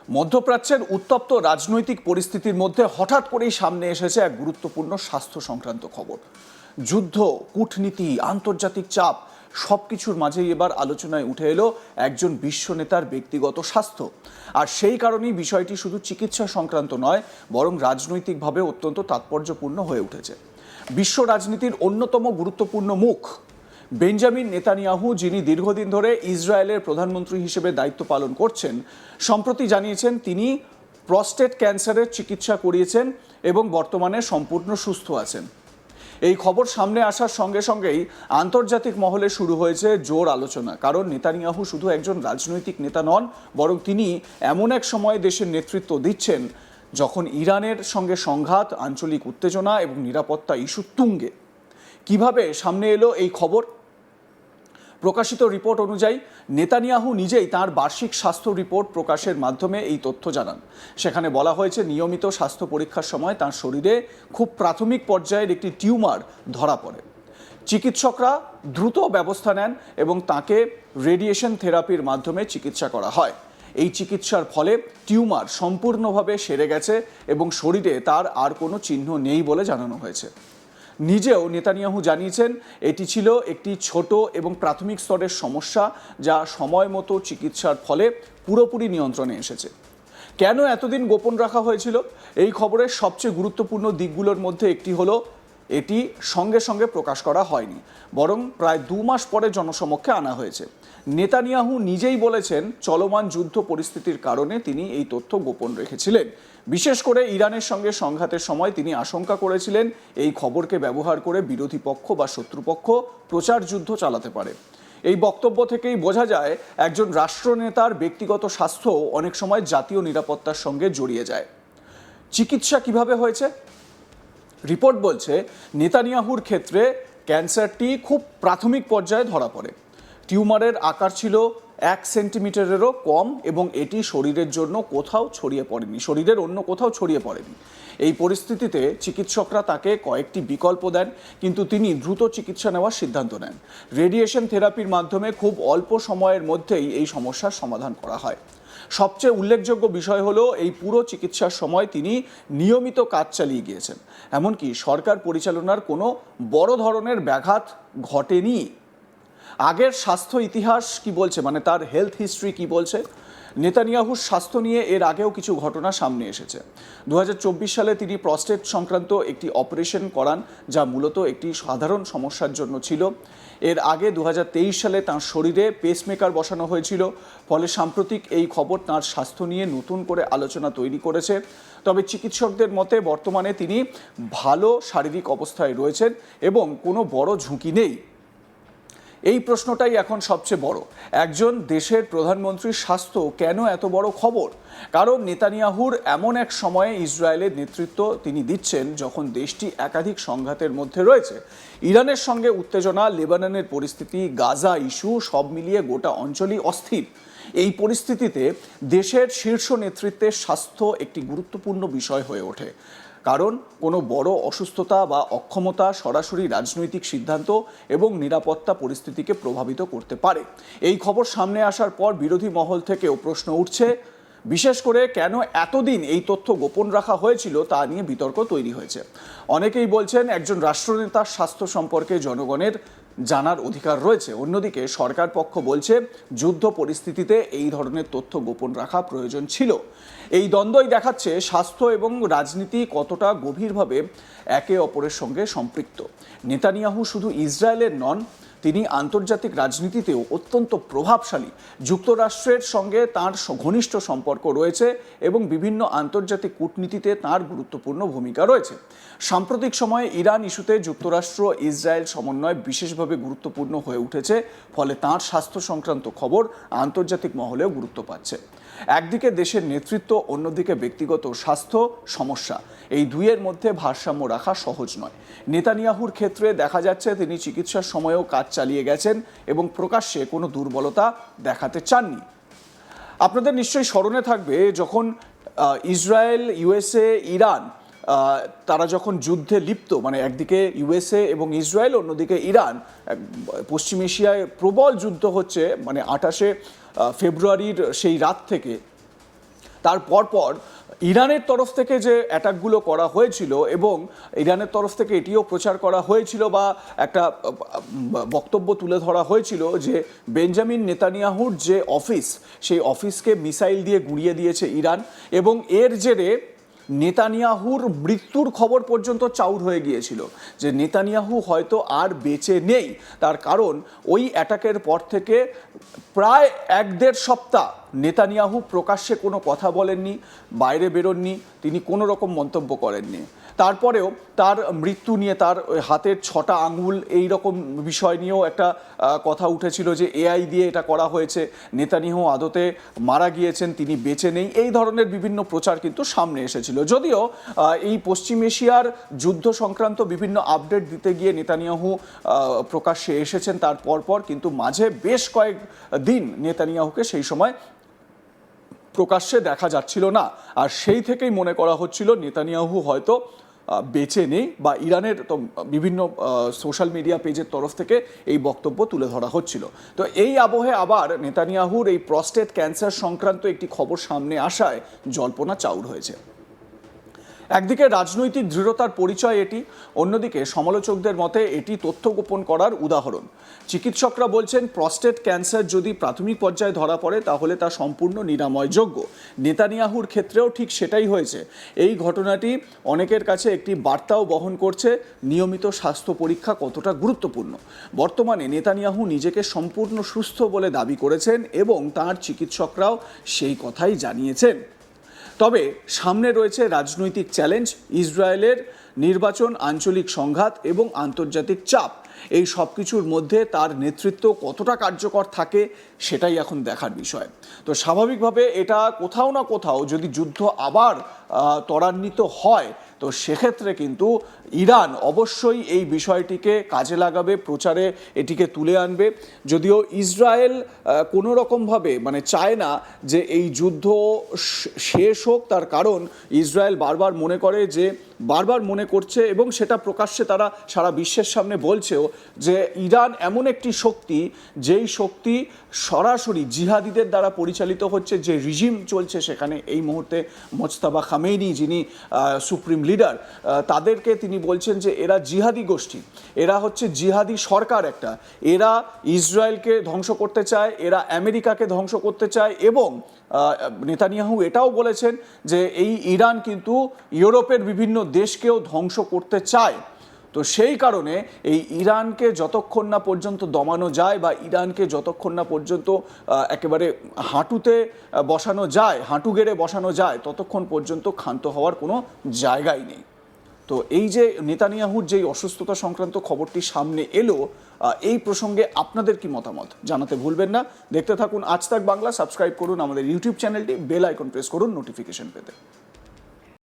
মধ্যপ্রাচ্যের উত্তপ্ত রাজনৈতিক পরিস্থিতির মধ্যে হঠাৎ করেই সামনে এসেছে এক গুরুত্বপূর্ণ স্বাস্থ্য সংক্রান্ত খবর। যুদ্ধ, কূটনীতি, আন্তর্জাতিক চাপ সবকিছুর মাঝেই এবার আলোচনায় উঠে এলো একজন বিশ্ব নেতার ব্যক্তিগত স্বাস্থ্য। আর সেই কারণেই বিষয়টি শুধু চিকিৎসা সংক্রান্ত নয়, বরং রাজনৈতিকভাবে অত্যন্ত তাৎপর্যপূর্ণ হয়ে উঠেছে। বিশ্ব রাজনীতির অন্যতম গুরুত্বপূর্ণ মুখ বেঞ্জামিন নেতানিয়াহু, যিনি দীর্ঘদিন ধরে ইসরায়েলের প্রধানমন্ত্রী হিসেবে দায়িত্ব পালন করছেন, সম্প্রতি জানিয়েছেন তিনি প্রস্টেট ক্যান্সারের চিকিৎসা করিয়েছেন এবং বর্তমানে সম্পূর্ণ সুস্থ আছেন। এই খবর সামনে আসার সঙ্গে সঙ্গেই আন্তর্জাতিক মহলে শুরু হয়েছে জোর আলোচনা। কারণ নেতানিয়াহু শুধু একজন রাজনৈতিক নেতা নন, বরং তিনি এমন এক সময়ে দেশের নেতৃত্ব দিচ্ছেন যখন ইরানের সঙ্গে সংঘাত, আঞ্চলিক উত্তেজনা এবং নিরাপত্তা ইস্যু তুঙ্গে। কিভাবে সামনে এলো এই খবর? প্রকাশিত রিপোর্ট অনুযায়ী নেতানিয়াহু নিজেই তাঁর বার্ষিক স্বাস্থ্য রিপোর্ট প্রকাশের মাধ্যমে এই তথ্য জানান। সেখানে বলা হয়েছে, নিয়মিত স্বাস্থ্য পরীক্ষার সময় তাঁর শরীরে খুব প্রাথমিক পর্যায়ের একটি টিউমার ধরা পড়ে। চিকিৎসকরা দ্রুত ব্যবস্থা নেন এবং তাকে রেডিয়েশন থেরাপির মাধ্যমে চিকিৎসা করা হয়। এই চিকিৎসার ফলে টিউমার সম্পূর্ণভাবে সেরে গেছে এবং শরীরে তার আর কোনো চিহ্ন নেই বলে জানানো হয়েছে। নিজেও নেতানিয়াহু জানিয়েছেন, এটি ছিল একটি ছোট এবং প্রাথমিক স্তরের সমস্যা, যা সময় মতো চিকিৎসার ফলে পুরোপুরি নিয়ন্ত্রণে এসেছে। কেন এতদিন গোপন রাখা হয়েছিল? এই খবরের সবচেয়ে গুরুত্বপূর্ণ দিকগুলোর মধ্যে একটি হলো, এটি সঙ্গে সঙ্গে প্রকাশ করা হয়নি, বরং প্রায় 2 মাস পরে জনসমক্ষে আনা হয়েছে। নেতানিয়াহু নিজেই বলেছেন, চলমান যুদ্ধ পরিস্থিতির কারণে তিনি এই তথ্য গোপন রেখেছিলেন। বিশেষ করে ইরানের সঙ্গে সংঘাতের সময় তিনি আশঙ্কা করেছিলেন এই খবরকে ব্যবহার করে বিরোধী পক্ষ বা শত্রুপক্ষ প্রচার যুদ্ধ চালাতে পারে। এই বক্তব্য থেকেই বোঝা যায়, একজন রাষ্ট্রনেতার ব্যক্তিগত স্বাস্থ্য অনেক সময় জাতীয় নিরাপত্তার সঙ্গে জড়িয়ে যায়। চিকিৎসা কিভাবে হয়েছে? রিপোর্ট বলছে, নেতানিয়াহুর ক্ষেত্রে ক্যান্সারটি খুব প্রাথমিক পর্যায়ে ধরা পড়ে। টিউমারের আকার ছিল 1 সেন্টিমিটারেরও কম এবং এটি শরীরের জন্য কোথাও ছড়িয়ে পড়েনি, শরীরের অন্য কোথাও ছড়িয়ে পড়েনি। এই পরিস্থিতিতে চিকিৎসকরা তাকে কয়েকটি বিকল্প দেন, কিন্তু তিনি দ্রুত চিকিৎসা নেওয়ার সিদ্ধান্ত নেন। রেডিয়েশন থেরাপির মাধ্যমে খুব অল্প সময়ের মধ্যেই এই সমস্যার সমাধান করা হয়। সবচেয়ে উল্লেখযোগ্য বিষয় হলো, এই পুরো চিকিৎসার সময় তিনি নিয়মিত কাজ চালিয়ে গিয়েছেন। এমনকি সরকার পরিচালনার কোনো বড় ধরনের ব্যাঘাত ঘটেনি। আগের স্বাস্থ্য ইতিহাস কি বলছে, মানে তার হেলথ হিস্ট্রি কি বলছে? নেতানিয়াহুর স্বাস্থ্য নিয়ে এর আগেও কিছু ঘটনা সামনে এসেছে। 2024 সালে তিনি প্রস্টেট সংক্রান্ত একটি অপারেশন করান, যা মূলত একটি সাধারণ সমস্যার জন্য ছিল। এর আগে 2023 সালে তাঁর শরীরে পেসমেকার বসানো হয়েছিল। ফলে সাম্প্রতিক এই খবর তাঁর স্বাস্থ্য নিয়ে নতুন করে আলোচনা তৈরি করেছে। তবে চিকিৎসকদের মতে বর্তমানে তিনি ভালো শারীরিক অবস্থায় রয়েছেন এবং কোনো বড় ঝুঁকি নেই। এই প্রশ্নটাই এখন সবচেয়ে বড়, একজন দেশের প্রধানমন্ত্রীর স্বাস্থ্য কেন এত বড় খবর? কারণ নেতানিয়াহুর এমন এক সময়ে ইসরায়েলের নেতৃত্ব তিনি দিচ্ছেন যখন দেশটি একাধিক সংঘাতের মধ্যে রয়েছে। ইরানের সঙ্গে উত্তেজনা, লেবাননের পরিস্থিতি, গাজা ইস্যু, সব মিলিয়ে গোটা অঞ্চলই অস্থির। এই পরিস্থিতিতে দেশের শীর্ষ নেতৃত্বের স্বাস্থ্য একটি গুরুত্বপূর্ণ বিষয় হয়ে ওঠে। কারণ কোনো বড় অসুস্থতা বা অক্ষমতা সরাসরি রাজনৈতিক সিদ্ধান্ত এবং নিরাপত্তা পরিস্থিতিকে প্রভাবিত করতে পারে। এই খবর সামনে আসার পর বিরোধী মহল থেকেও প্রশ্ন উঠছে, বিশেষ করে কেন এতদিন এই তথ্য গোপন রাখা হয়েছিল তা নিয়ে বিতর্ক তৈরি হয়েছে। অনেকেই বলছেন, একজন রাষ্ট্রনেতার স্বাস্থ্য সম্পর্কে জনগণের জানার অধিকার রয়েছে। অন্যদিকে সরকার পক্ষ বলছে, যুদ্ধ পরিস্থিতিতে এই ধরনের তথ্য গোপন রাখা প্রয়োজন ছিল। এই দ্বন্দ্বই দেখাচ্ছে স্বাস্থ্য এবং রাজনীতি কতটা গভীরভাবে একে অপরের সঙ্গে সম্পৃক্ত। নেতানিয়াহু শুধু ইসরায়েলের নন, তিনি আন্তর্জাতিক রাজনীতিতেও অত্যন্ত প্রভাবশালী। যুক্তরাষ্ট্রের সঙ্গে তাঁর ঘনিষ্ঠ সম্পর্ক রয়েছে এবং বিভিন্ন আন্তর্জাতিক কূটনীতিতে তাঁর গুরুত্বপূর্ণ ভূমিকা রয়েছে। সাম্প্রতিক সময়ে ইরান ইস্যুতে যুক্তরাষ্ট্র ইসরায়েল সমন্বয় বিশেষভাবে গুরুত্বপূর্ণ হয়ে উঠেছে। ফলে তাঁর স্বাস্থ্য সংক্রান্ত খবর আন্তর্জাতিক মহলেও গুরুত্ব পাচ্ছে। একদিকে দেশের নেতৃত্ব, অন্যদিকে ব্যক্তিগত স্বাস্থ্য সমস্যা, এই দুইয়ের মধ্যে ভারসাম্য রাখা সহজ নয়। নেতানিয়াহুর ক্ষেত্রে দেখা যাচ্ছে তিনি চিকিৎসার সময়েও কাজ চালিয়ে গেছেন এবং প্রকাশ্যে কোনো দুর্বলতা দেখাতে চাননি। আপনাদের নিশ্চয়ই স্মরণে থাকবে, যখন ইসরায়েল, ইউএসএ, ইরান তারা যখন যুদ্ধে লিপ্ত, মানে একদিকে ইউএসএ এবং ইসরায়েল, অন্যদিকে ইরান, পশ্চিম এশিয়ায় প্রবল যুদ্ধ হচ্ছে, মানে 28শে ফেব্রুয়ারির সেই রাত থেকে তার পরপর ইরানের তরফ থেকে যে অ্যাটাকগুলো করা হয়েছিল এবং ইরানের তরফ থেকে এটিও প্রচার করা হয়েছিল বা একটা বক্তব্য তুলে ধরা হয়েছিল যে বেঞ্জামিন নেতানিয়াহুর যে অফিস, সেই অফিসকে মিসাইল দিয়ে গুঁড়িয়ে দিয়েছে ইরান এবং এর জেরে নেতানিয়াহুর মৃত্যুর খবর পর্যন্ত চাউর হয়ে গিয়েছিল যে নেতানিয়াহু হয়তো আর বেঁচে নেই। তার কারণ ওই অ্যাটাকের পর থেকে প্রায় 1-1.5 সপ্তাহ নেতানিয়াহু প্রকাশ্যে কোনো কথা বলেননি, বাইরে বেরোননি, তিনি কোনো রকম মন্তব্য করেননি। তারপরেও তার মৃত্যু নিয়ে, তার হাতের 6টা আঙুল, এই রকম বিষয় নিয়েও একটা কথা উঠেছিল যে এআই দিয়ে এটা করা হয়েছে, নেতানিয়াহু আদতে মারা গিয়েছেন, তিনি বেঁচে নেই, এই ধরনের বিভিন্ন প্রচার কিন্তু সামনে এসেছিল। যদিও এই পশ্চিম এশিয়ার যুদ্ধ সংক্রান্ত বিভিন্ন আপডেট দিতে গিয়ে নেতানিয়াহু প্রকাশ্যে এসেছেন তার পরপর, কিন্তু মাঝে বেশ কয়েক দিন নেতানিয়াহুকে সেই সময় প্রকাশ্যে দেখা যাচ্ছিল না। আর সেই থেকেই মনে করা হচ্ছিল নেতানিয়াহু হয়তো বেঁচে নেই, বা ইরানের তো বিভিন্ন সোশ্যাল মিডিয়া পেজের তরফ থেকে এই বক্তব্য তুলে ধরা হচ্ছিল। তো এই আবহে আবার নেতানিয়াহুর এই প্রস্টেট ক্যান্সার সংক্রান্ত একটি খবর সামনে আসায় জল্পনা চাউর হয়েছে। একদিকে রাজনৈতিক দৃঢ়তার পরিচয় এটি, অন্যদিকে সমালোচকদের মতে এটি তথ্য গোপন করার উদাহরণ। চিকিৎসকরা বলছেন প্রস্টেট ক্যান্সার যদি প্রাথমিক পর্যায়ে ধরা পড়ে তাহলে তা সম্পূর্ণ নিরাময়যোগ্য। নেতানিয়াহুর ক্ষেত্রেও ঠিক সেটাই হয়েছে। এই ঘটনাটি অনেকের কাছে একটি বার্তাও বহন করছে নিয়মিত স্বাস্থ্য পরীক্ষা কতটা গুরুত্বপূর্ণ। বর্তমানে নেতানিয়াহু নিজেকে সম্পূর্ণ সুস্থ বলে দাবি করেছেন এবং তাঁর চিকিৎসকরাও সেই কথাই জানিয়েছেন। তবে সামনে রয়েছে রাজনৈতিক চ্যালেঞ্জ, ইসরায়েলের নির্বাচন, আঞ্চলিক সংঘাত এবং আন্তর্জাতিক চাপ। এই সব কিছুর মধ্যে তার নেতৃত্ব কতটা কার্যকর থাকে সেটাই এখন দেখার বিষয়। তো স্বাভাবিকভাবে এটা কোথাও না কোথাও যদি যুদ্ধ আবার ত্বরান্বিত হয়, তো সেক্ষেত্রে কিন্তু ইরান অবশ্যই এই বিষয়টিকে কাজে লাগাবে, প্রচারে এটিকে তুলে আনবে। যদিও ইসরায়েল কোনো রকমভাবে চায় না যে এই যুদ্ধ শেষ হোক, তার কারণ ইসরায়েল বারবার মনে করছে এবং সেটা প্রকাশ্যে তারা সারা বিশ্বের সামনে বলছেও যে ইরান এমন একটি শক্তি, যেই শক্তি সরাসরি জিহাদিদের দ্বারা পরিচালিত হচ্ছে। যে রিজিম চলছে সেখানে এই মুহূর্তে, মোজতাবা খামেনি যিনি সুপ্রিম লিডার, তাদেরকে তিনি বলছেন যে এরা জিহাদি গোষ্ঠী, এরা হচ্ছে জিহাদি সরকার একটা, এরা ইসরায়েলকে ধ্বংস করতে চায়, এরা আমেরিকাকে ধ্বংস করতে চায় এবং নেতানিয়াহু এটাও বলেছেন যে এই ইরান কিন্তু ইউরোপের বিভিন্ন দেশকেও ধ্বংস করতে চায়। তো সেই কারণে এই ইরানকে যতক্ষণ না পর্যন্ত দমানো যায় বা ইরানকে যতক্ষণ না পর্যন্ত একেবারে হাঁটুতে বসানো যায়, হাঁটু গেড়ে বসানো যায়, ততক্ষণ পর্যন্ত ক্ষান্ত হওয়ার কোনো জায়গাই নেই। তো এই যে নেতানিয়াহুর যেই অসুস্থতা সংক্রান্ত খবরটি সামনে এলো, এই প্রসঙ্গে আপনাদের কি মতামত জানাতে ভুলবেন না। দেখতে থাকুন আজ তাক বাংলা, সাবস্ক্রাইব করুন আমাদের ইউটিউব চ্যানেলটি, বেল আইকন প্রেস করুন নোটিফিকেশন পেতে।